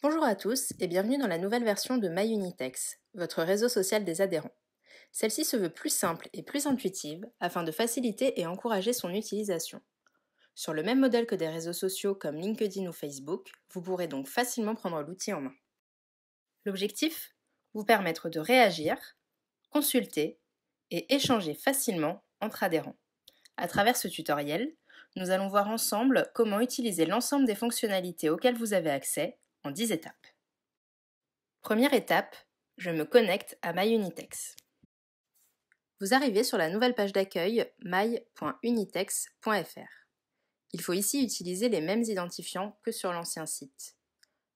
Bonjour à tous et bienvenue dans la nouvelle version de MyUnitex, votre réseau social des adhérents. Celle-ci se veut plus simple et plus intuitive afin de faciliter et encourager son utilisation. Sur le même modèle que des réseaux sociaux comme LinkedIn ou Facebook, vous pourrez donc facilement prendre l'outil en main. L'objectif ? Vous permettre de réagir, consulter et échanger facilement entre adhérents. À travers ce tutoriel, nous allons voir ensemble comment utiliser l'ensemble des fonctionnalités auxquelles vous avez accès en 10 étapes. Première étape, je me connecte à MyUnitex. Vous arrivez sur la nouvelle page d'accueil my.unitex.fr. Il faut ici utiliser les mêmes identifiants que sur l'ancien site.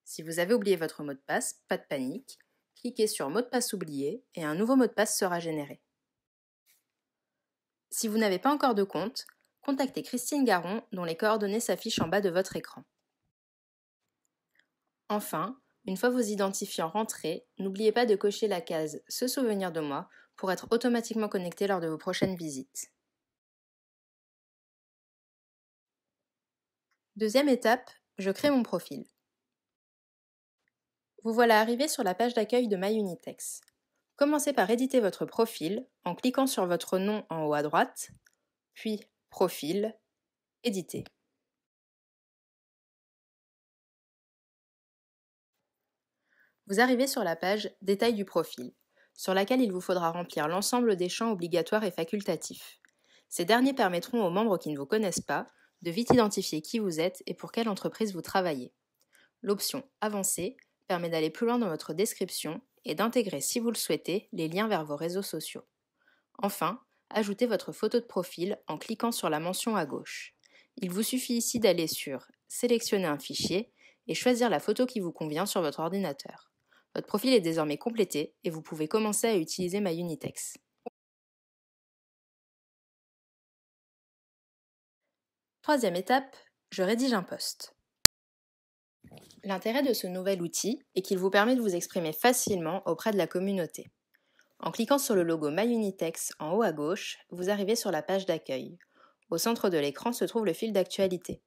Si vous avez oublié votre mot de passe, pas de panique, cliquez sur mot de passe oublié et un nouveau mot de passe sera généré. Si vous n'avez pas encore de compte, contactez Christine Garon dont les coordonnées s'affichent en bas de votre écran. Enfin, une fois vos identifiants rentrés, n'oubliez pas de cocher la case « Se souvenir de moi » pour être automatiquement connecté lors de vos prochaines visites. Deuxième étape, je crée mon profil. Vous voilà arrivé sur la page d'accueil de MyUnitex. Commencez par éditer votre profil en cliquant sur votre nom en haut à droite, puis Profil, Éditer. Vous arrivez sur la page Détail du profil, sur laquelle il vous faudra remplir l'ensemble des champs obligatoires et facultatifs. Ces derniers permettront aux membres qui ne vous connaissent pas de vite identifier qui vous êtes et pour quelle entreprise vous travaillez. L'option Avancer permet d'aller plus loin dans votre description et d'intégrer, si vous le souhaitez, les liens vers vos réseaux sociaux. Enfin, ajoutez votre photo de profil en cliquant sur la mention à gauche. Il vous suffit ici d'aller sur Sélectionner un fichier et choisir la photo qui vous convient sur votre ordinateur. Votre profil est désormais complété et vous pouvez commencer à utiliser MyUnitex. Troisième étape, je rédige un post. L'intérêt de ce nouvel outil est qu'il vous permet de vous exprimer facilement auprès de la communauté. En cliquant sur le logo MyUnitex en haut à gauche, vous arrivez sur la page d'accueil. Au centre de l'écran se trouve le fil d'actualité.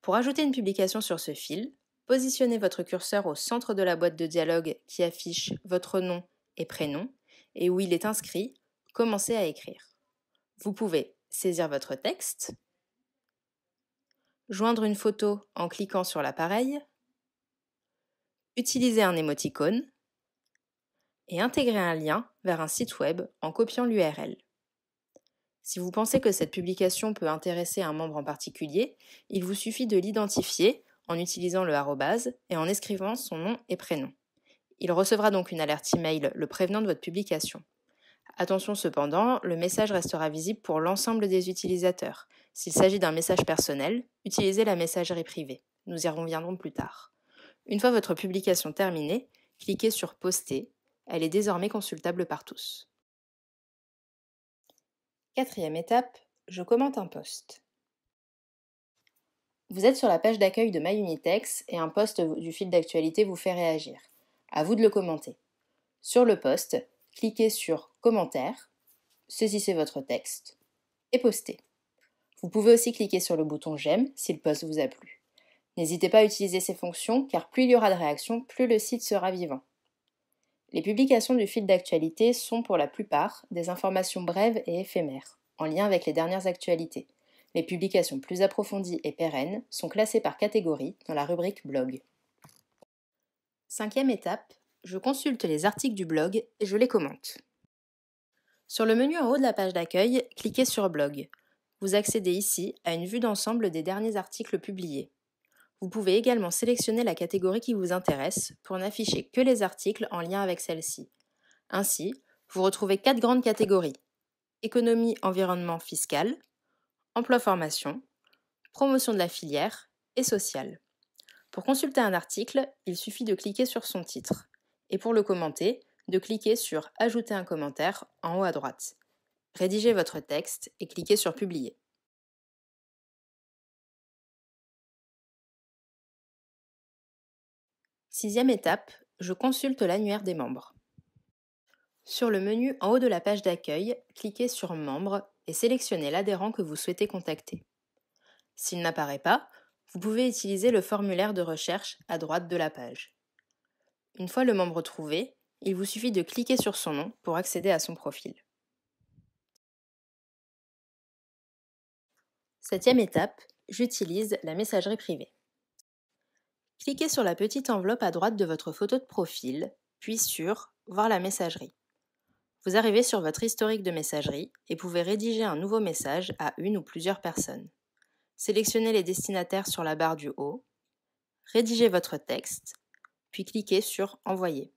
Pour ajouter une publication sur ce fil, positionnez votre curseur au centre de la boîte de dialogue qui affiche votre nom et prénom et où il est inscrit « Commencez à écrire ». Vous pouvez saisir votre texte, joindre une photo en cliquant sur l'appareil, utiliser un émoticône et intégrer un lien vers un site web en copiant l'URL. Si vous pensez que cette publication peut intéresser un membre en particulier, il vous suffit de l'identifier en utilisant le arrobase et en inscrivant son nom et prénom. Il recevra donc une alerte email le prévenant de votre publication. Attention cependant, le message restera visible pour l'ensemble des utilisateurs. S'il s'agit d'un message personnel, utilisez la messagerie privée. Nous y reviendrons plus tard. Une fois votre publication terminée, cliquez sur Poster. Elle est désormais consultable par tous. Quatrième étape, je commente un post. Vous êtes sur la page d'accueil de MyUnitex et un post du fil d'actualité vous fait réagir. À vous de le commenter. Sur le post, cliquez sur Commentaire, saisissez votre texte et postez. Vous pouvez aussi cliquer sur le bouton J'aime si le post vous a plu. N'hésitez pas à utiliser ces fonctions car plus il y aura de réactions, plus le site sera vivant. Les publications du fil d'actualité sont pour la plupart des informations brèves et éphémères, en lien avec les dernières actualités. Les publications plus approfondies et pérennes sont classées par catégorie dans la rubrique Blog. Cinquième étape, je consulte les articles du blog et je les commente. Sur le menu en haut de la page d'accueil, cliquez sur Blog. Vous accédez ici à une vue d'ensemble des derniers articles publiés. Vous pouvez également sélectionner la catégorie qui vous intéresse pour n'afficher que les articles en lien avec celle-ci. Ainsi, vous retrouvez 4 grandes catégories: économie, environnement, fiscal, emploi-formation, promotion de la filière et social. Pour consulter un article, il suffit de cliquer sur son titre. Et pour le commenter, de cliquer sur Ajouter un commentaire en haut à droite. Rédigez votre texte et cliquez sur Publier. Sixième étape, je consulte l'annuaire des membres. Sur le menu en haut de la page d'accueil, cliquez sur Membres et sélectionnez l'adhérent que vous souhaitez contacter. S'il n'apparaît pas, vous pouvez utiliser le formulaire de recherche à droite de la page. Une fois le membre trouvé, il vous suffit de cliquer sur son nom pour accéder à son profil. 7e étape, j'utilise la messagerie privée. Cliquez sur la petite enveloppe à droite de votre photo de profil, puis sur « Voir la messagerie ». Vous arrivez sur votre historique de messagerie et pouvez rédiger un nouveau message à une ou plusieurs personnes. Sélectionnez les destinataires sur la barre du haut, rédigez votre texte, puis cliquez sur « Envoyer ».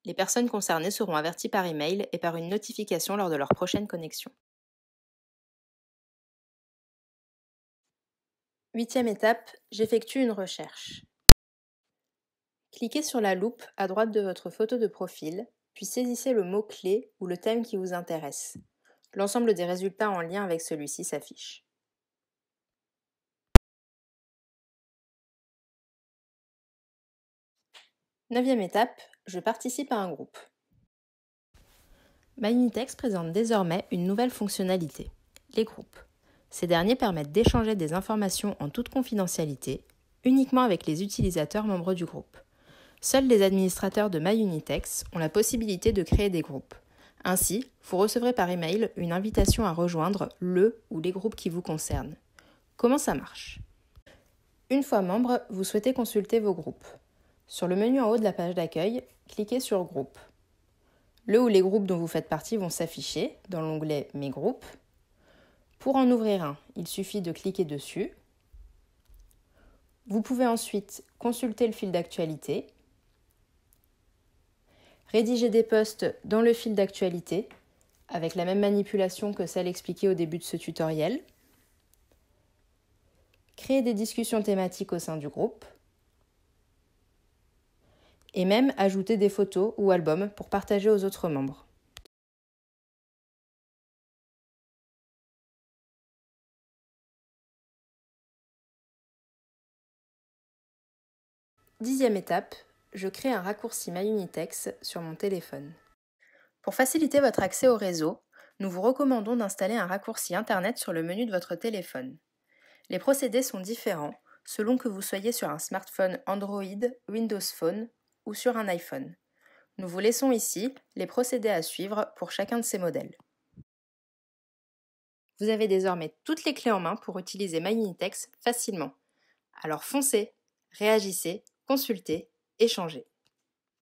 Les personnes concernées seront averties par email et par une notification lors de leur prochaine connexion. 8e étape, j'effectue une recherche. Cliquez sur la loupe à droite de votre photo de profil, puis saisissez le mot-clé ou le thème qui vous intéresse. L'ensemble des résultats en lien avec celui-ci s'affiche. Neuvième étape, je participe à un groupe. MyUnitex présente désormais une nouvelle fonctionnalité, les groupes. Ces derniers permettent d'échanger des informations en toute confidentialité, uniquement avec les utilisateurs membres du groupe. Seuls les administrateurs de MyUnitex ont la possibilité de créer des groupes. Ainsi, vous recevrez par email une invitation à rejoindre le ou les groupes qui vous concernent. Comment ça marche ? Une fois membre, vous souhaitez consulter vos groupes. Sur le menu en haut de la page d'accueil, cliquez sur Groupes. Le ou les groupes dont vous faites partie vont s'afficher dans l'onglet Mes groupes. Pour en ouvrir un, il suffit de cliquer dessus. Vous pouvez ensuite consulter le fil d'actualité, rédiger des posts dans le fil d'actualité avec la même manipulation que celle expliquée au début de ce tutoriel, créer des discussions thématiques au sein du groupe et même ajouter des photos ou albums pour partager aux autres membres. 10e étape, je crée un raccourci MyUnitex sur mon téléphone. Pour faciliter votre accès au réseau, nous vous recommandons d'installer un raccourci Internet sur le menu de votre téléphone. Les procédés sont différents selon que vous soyez sur un smartphone Android, Windows Phone ou sur un iPhone. Nous vous laissons ici les procédés à suivre pour chacun de ces modèles. Vous avez désormais toutes les clés en main pour utiliser MyUnitex facilement. Alors foncez, réagissez, consultez, échangez.